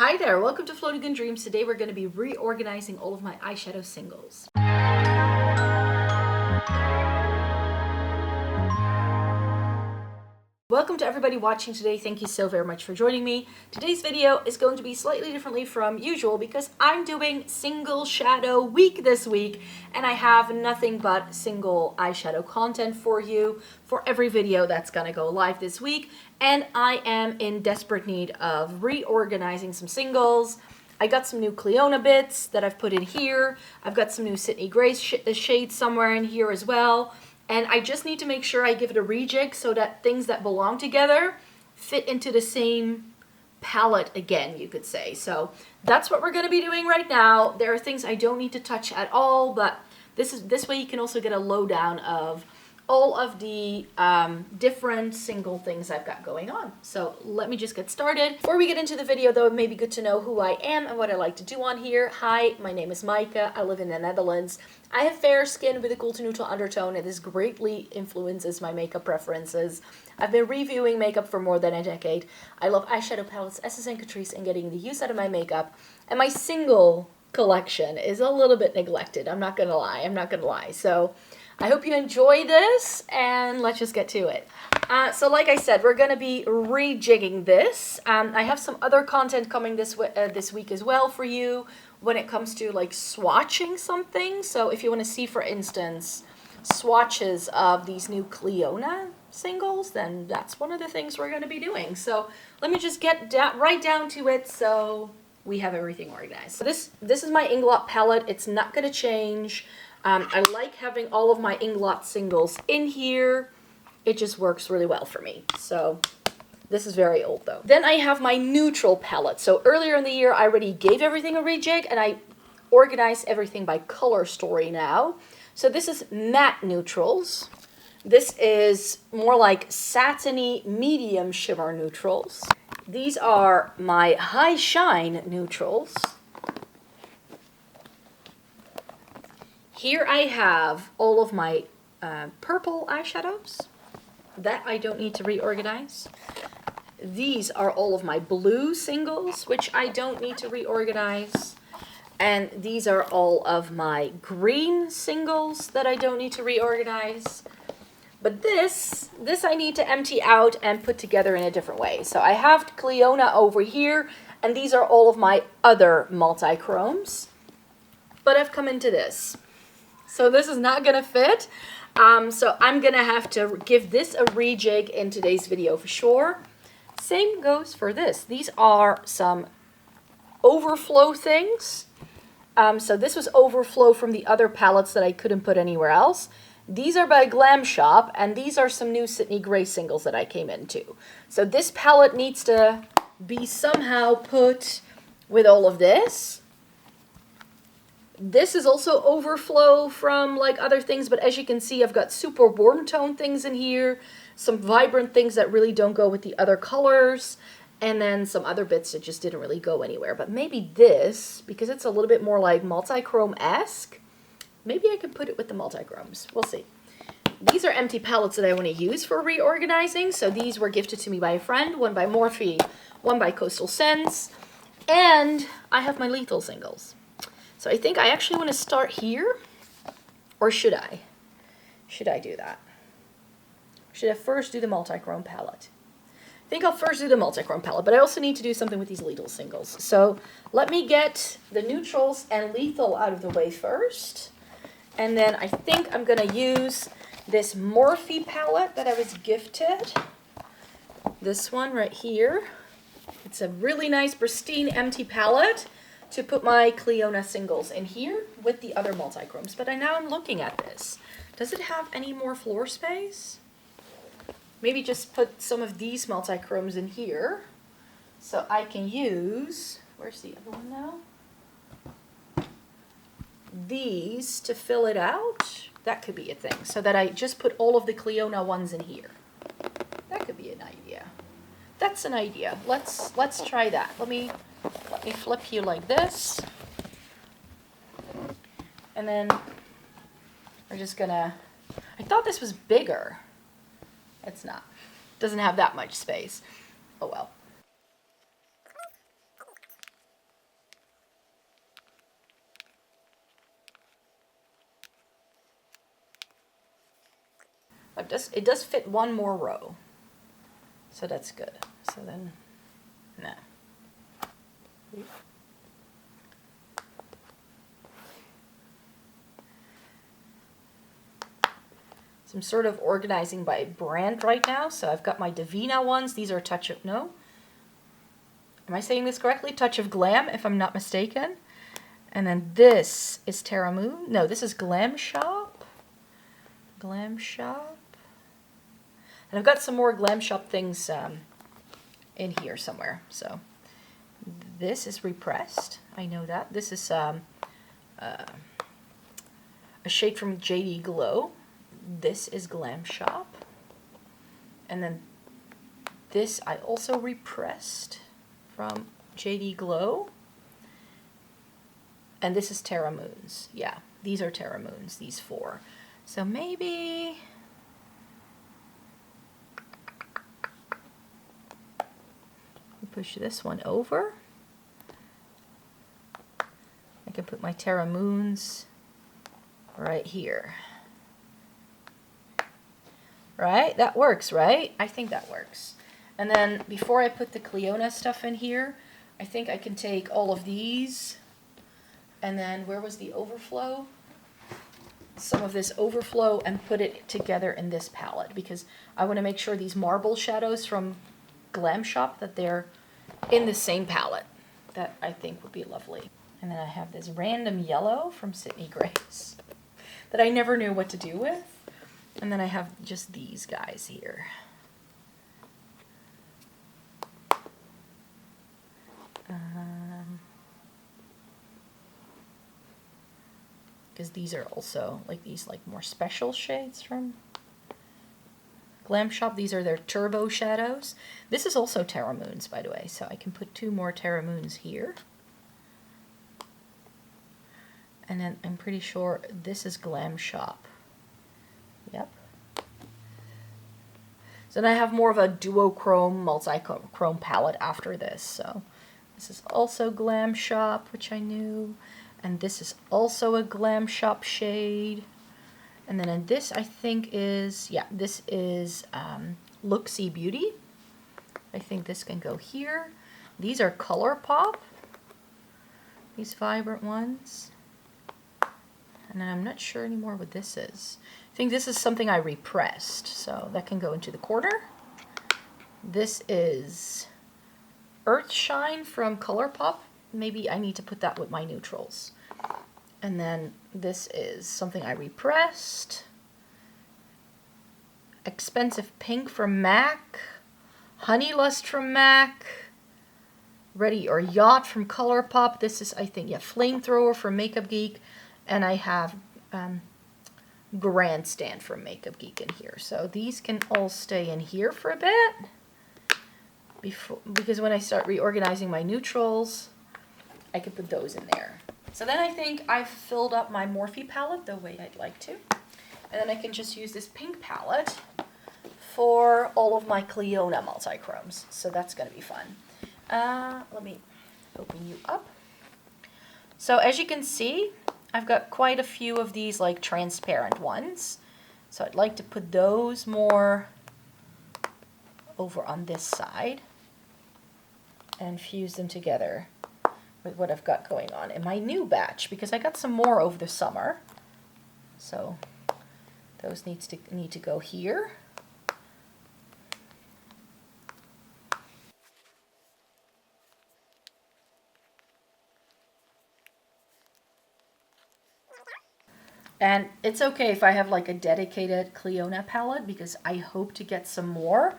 Hi there, welcome to Floating in Dreams. Today we're going to be reorganizing all of my eyeshadow singles. Welcome to everybody watching today. Thank you so very much for joining me. Today's video is going to be slightly differently from usual because I'm doing single shadow week this week and I have nothing but single eyeshadow content for you for every video that's going to go live this week. And I am in desperate need of reorganizing some singles. I got some new Cliona bits that I've put in here. I've got some new Sydney Grace shades somewhere in here as well. And I just need to make sure I give it a rejig so that things that belong together fit into the same palette again, you could say. So that's what we're going to be doing right now. There are things I don't need to touch at all, but this way you can also get a lowdown of all of the different single things I've got going on. So let me just get started. Before we get into the video though, it may be good to know who I am and what I like to do on here. Hi, my name is Maaike. I live in the Netherlands. I have fair skin with a cool to neutral undertone and this greatly influences my makeup preferences. I've been reviewing makeup for more than a decade. I love eyeshadow palettes, Essence and Catrice, and getting the use out of my makeup. And my single collection is a little bit neglected. I'm not gonna lie. So I hope you enjoy this, and let's just get to it. So like I said, we're going to be rejigging this. I have some other content coming this week as well for you when it comes to like swatching something. So if you want to see, for instance, swatches of these new Cliona singles, then that's one of the things we're going to be doing. So let me just get right down to it so we have everything organized. So this is my INGLOT palette. It's not going to change. I like having all of my INGLOT singles in here. It just works really well for me. So this is very old though. Then I have my neutral palette. So earlier in the year, I already gave everything a rejig and I organized everything by color story now. So this is matte neutrals. This is more like satiny medium shimmer neutrals. These are my high shine neutrals. Here I have all of my purple eyeshadows that I don't need to reorganize. These are all of my blue singles, which I don't need to reorganize. And these are all of my green singles that I don't need to reorganize. But this I need to empty out and put together in a different way. So I have Cliona over here, and these are all of my other multi-chromes. But I've come into this. So this is not going to fit. So I'm going to have to give this a rejig in today's video for sure. Same goes for this. These are some overflow things. So this was overflow from the other palettes that I couldn't put anywhere else. These are by Glamshop, and these are some new Sydney Grace singles that I came into. So this palette needs to be somehow put with all of this. This is also overflow from like other things, but as you can see, I've got super warm tone things in here, some vibrant things that really don't go with the other colors, and then some other bits that just didn't really go anywhere. But maybe this, because it's a little bit more like multichrome-esque, maybe I can put it with the multichromes. We'll see. These are empty palettes that I want to use for reorganizing. So these were gifted to me by a friend, one by Morphe, one by Coastal Scents, and I have my lethal singles. So I think I actually want to start here, or should I? Should I do that? Should I first do the multichrome palette? I think I'll first do the multichrome palette, but I also need to do something with these lethal singles. So let me get the neutrals and lethal out of the way first. And then I think I'm going to use this Morphe palette that I was gifted. This one right here. It's a really nice, pristine, empty palette to put my Cliona singles in here with the other multichromes. But now I'm looking at this. Does it have any more floor space? Maybe just put some of these multichromes in here so I can use, where's the other one now? These to fill it out. That could be a thing. So that I just put all of the Cliona ones in here. That could be an idea. That's an idea. Let's try that. Let me flip you like this. And then we're just gonna, I thought this was bigger. It's not. Doesn't have that much space. Oh well. it does fit one more row. So that's good. So then, no. So I'm sort of organizing by brand right now. So I've got my Davina ones. These are Touch of, no? Am I saying this correctly? Touch of Glam, if I'm not mistaken. And then this is Terra Moon. No, this is Glamshop. Glamshop. And I've got some more Glamshop things in here somewhere. So this is Repressed. I know that. This is a shade from JD Glow. This is Glamshop. And then this I also Repressed from JD Glow. And this is Terra Moons. Yeah, these are Terra Moons, these four. So maybe push this one over. I can put my Terra Moons right here. Right? That works, right? I think that works. And then before I put the Cliona stuff in here, I think I can take all of these, and then where was the overflow? Some of this overflow, and put it together in this palette, because I want to make sure these marble shadows from Glamshop, that they're in the same palette. That I think would be lovely. And then I have this random yellow from Sydney Grace that I never knew what to do with. And then I have just these guys here. Because these are also like these more special shades from Glamshop. These are their turbo shadows. This is also Terra Moons, by the way, so I can put 2 more Terra Moons here. And then I'm pretty sure this is Glamshop. Yep. So then I have more of a duochrome, multi-chrome palette after this. So this is also Glamshop, which I knew. And this is also a Glamshop shade. And then in this, I think is, yeah, this is Looksy Beauty. I think this can go here. These are ColourPop, these vibrant ones. And then I'm not sure anymore what this is. I think this is something I repressed, so that can go into the corner. This is Earthshine from ColourPop. Maybe I need to put that with my neutrals. And then this is something I repressed. Expensive Pink from MAC. Honey Lust from MAC. Ready or Yacht from ColourPop. This is, I think, yeah, Flamethrower from Makeup Geek. And I have Grandstand from Makeup Geek in here. So these can all stay in here for a bit. Because when I start reorganizing my neutrals, I can put those in there. So then I think I've filled up my Morphe palette the way I'd like to. And then I can just use this pink palette for all of my Cliona multichromes. So that's going to be fun. Let me open you up. So as you can see, I've got quite a few of these like transparent ones. So I'd like to put those more over on this side and fuse them together with what I've got going on in my new batch, because I got some more over the summer. So those need to go here. And it's okay if I have like a dedicated Cliona palette, because I hope to get some more.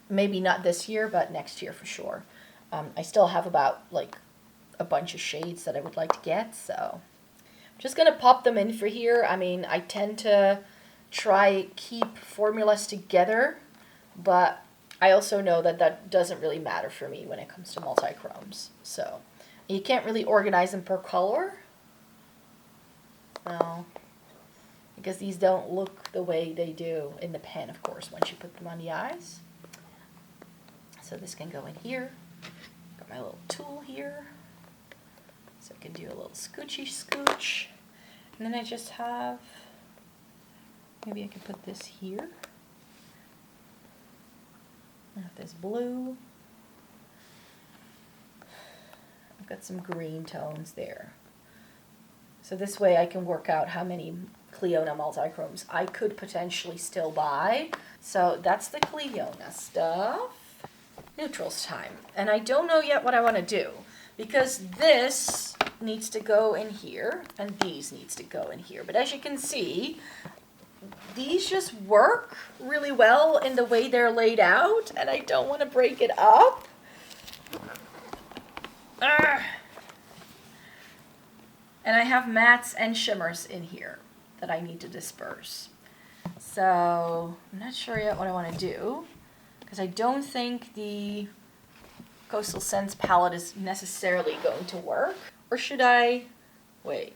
Maybe not this year, but next year for sure. I still have about like a bunch of shades that I would like to get, so I'm just gonna pop them in for here. I mean, I tend to try keep formulas together, but I also know that that doesn't really matter for me when it comes to multichromes. So you can't really organize them per color. No, because these don't look the way they do in the pen, of course, once you put them on the eyes. So this can go in here. Got my little tool here. So I can do a little scoochy scooch. And then I just have Maybe I can put this here. I have this blue. I've got some green tones there. So this way I can work out how many Cliona multichromes I could potentially still buy. So that's the Cliona stuff. Neutrals time. And I don't know yet what I want to do, because this needs to go in here and these needs to go in here. But as you can see, these just work really well in the way they're laid out, and I don't want to break it up. And I have mattes and shimmers in here that I need to disperse. So I'm not sure yet what I want to do, because I don't think the Coastal Scents palette is necessarily going to work. Or should I? Wait.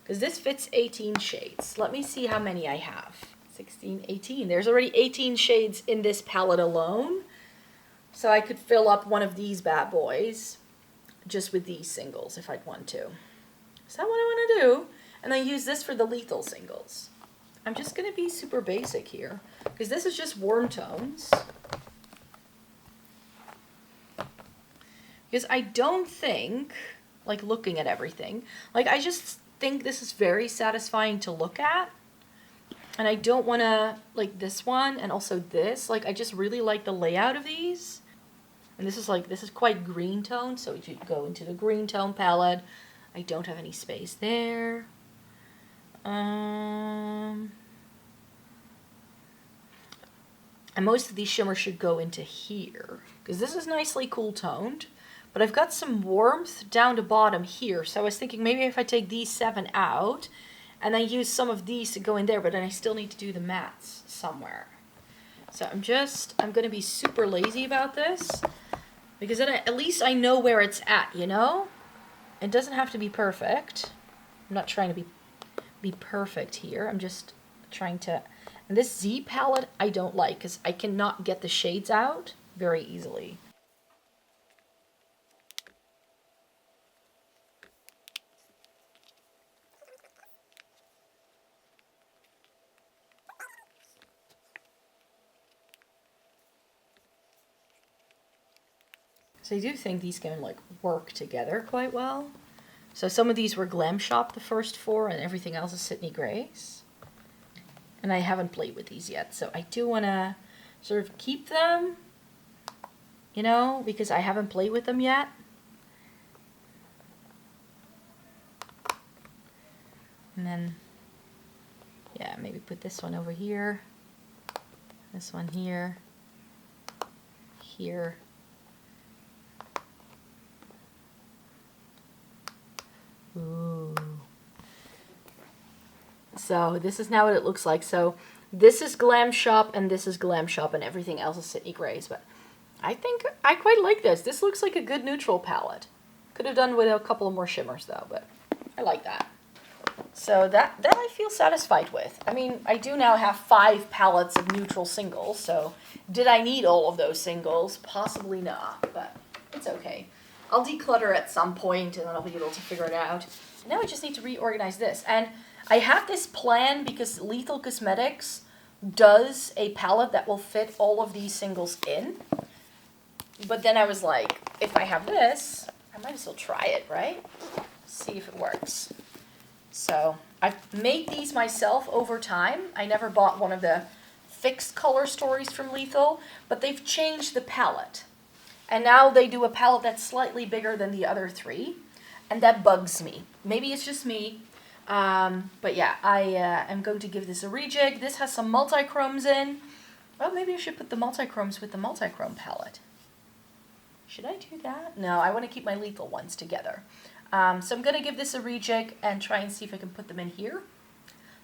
Because this fits 18 shades. Let me see how many I have. 16, 18. There's already 18 shades in this palette alone. So I could fill up one of these bad boys just with these singles if I'd want to. Is that what I want to do? And then use this for the lethal singles. I'm just going to be super basic here, because this is just warm tones. Because I don't think, like looking at everything, like I just think this is very satisfying to look at. And I don't want to, like this one and also this, like I just really like the layout of these. And this is quite green tone, so we should go into the green tone palette. I don't have any space there. And most of these shimmers should go into here, because this is nicely cool toned, but I've got some warmth down to bottom here. So I was thinking maybe if I take these 7 out and then use some of these to go in there, but then I still need to do the mattes somewhere. So I'm going to be super lazy about this, because then at least I know where it's at, you know? It doesn't have to be perfect. I'm not trying to be perfect here. I'm just trying to... And this Z palette I don't like, because I cannot get the shades out very easily. So I do think these can like work together quite well. So some of these were Glamshop, the first 4, and everything else is Sydney Grace. And I haven't played with these yet, so I do want to sort of keep them, you know, because I haven't played with them yet. And then, yeah, maybe put this one over here, this one here, here. Ooh. So this is now what it looks like. So this is Glamshop and this is Glamshop and everything else is Sydney Grace. But I think I quite like this. This looks like a good neutral palette. Could have done with a couple more shimmers though, but I like that. So that I feel satisfied with. I mean, I do now have 5 palettes of neutral singles. So did I need all of those singles? Possibly not, but it's okay. I'll declutter at some point and then I'll be able to figure it out. Now I just need to reorganize this. And I have this plan because Lethal Cosmetics does a palette that will fit all of these singles in. But then I was like, if I have this, I might as well try it, right? See if it works. So I've made these myself over time. I never bought one of the fixed color stories from Lethal, but they've changed the palette. And now they do a palette that's slightly bigger than the other 3. And that bugs me. Maybe it's just me. But yeah, I am going to give this a rejig. This has some multichromes in. Well, maybe I should put the multichromes with the multichrome palette. Should I do that? No, I want to keep my lethal ones together. So I'm going to give this a rejig and try and see if I can put them in here.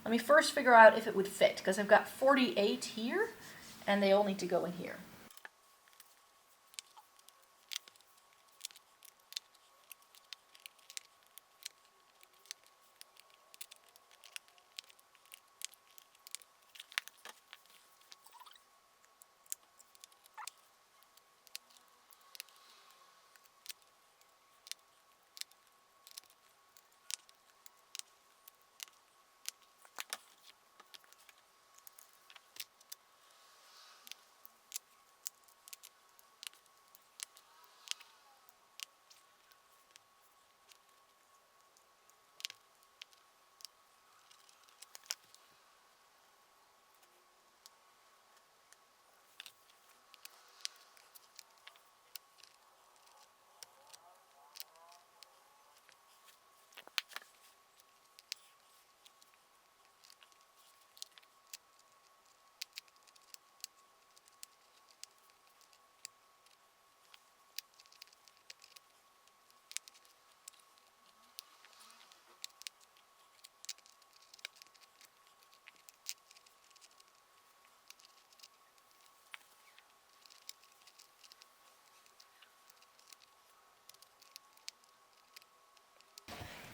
Let me first figure out if it would fit, because I've got 48 here, and they all need to go in here.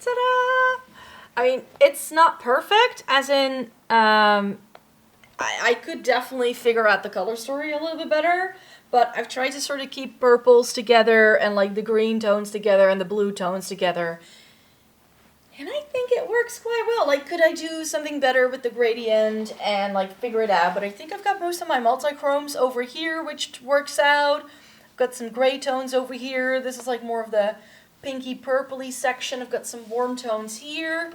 Ta-da! I mean, it's not perfect, as in, I could definitely figure out the color story a little bit better, but I've tried to sort of keep purples together and like the green tones together and the blue tones together. And I think it works quite well. Like, could I do something better with the gradient and like figure it out? But I think I've got most of my multichromes over here, which works out. I've got some gray tones over here. This is like more of the pinky purpley section. I've got some warm tones here.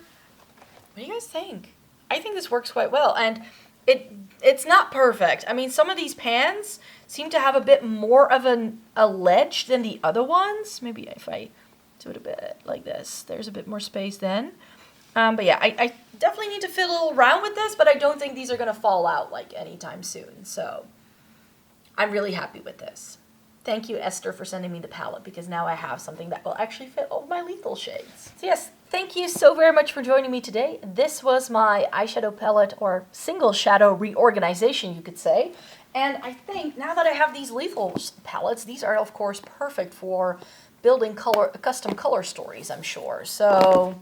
What do you guys think? I think this works quite well, and it's not perfect. I mean, some of these pans seem to have a bit more of a ledge than the other ones. Maybe if I do it a bit like this, there's a bit more space then. But yeah, I definitely need to fiddle around with this, but I don't think these are going to fall out like anytime soon. So I'm really happy with this. Thank you, Esther, for sending me the palette, because now I have something that will actually fit all my lethal shades. So yes, thank you so very much for joining me today. This was my eyeshadow palette, or single shadow reorganization, you could say. And I think now that I have these lethal palettes, these are of course perfect for building custom color stories, I'm sure. So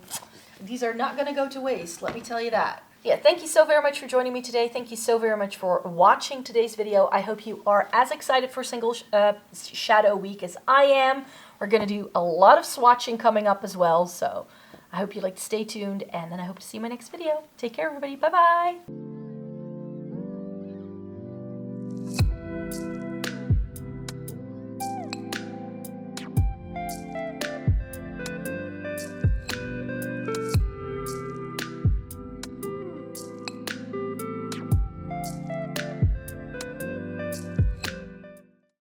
these are not going to go to waste, let me tell you that. Yeah, thank you so very much for joining me today. Thank you so very much for watching today's video. I hope you are as excited for Single Shadow Week as I am. We're going to do a lot of swatching coming up as well, so I hope you like to stay tuned, and then I hope to see you in my next video. Take care, everybody. Bye-bye.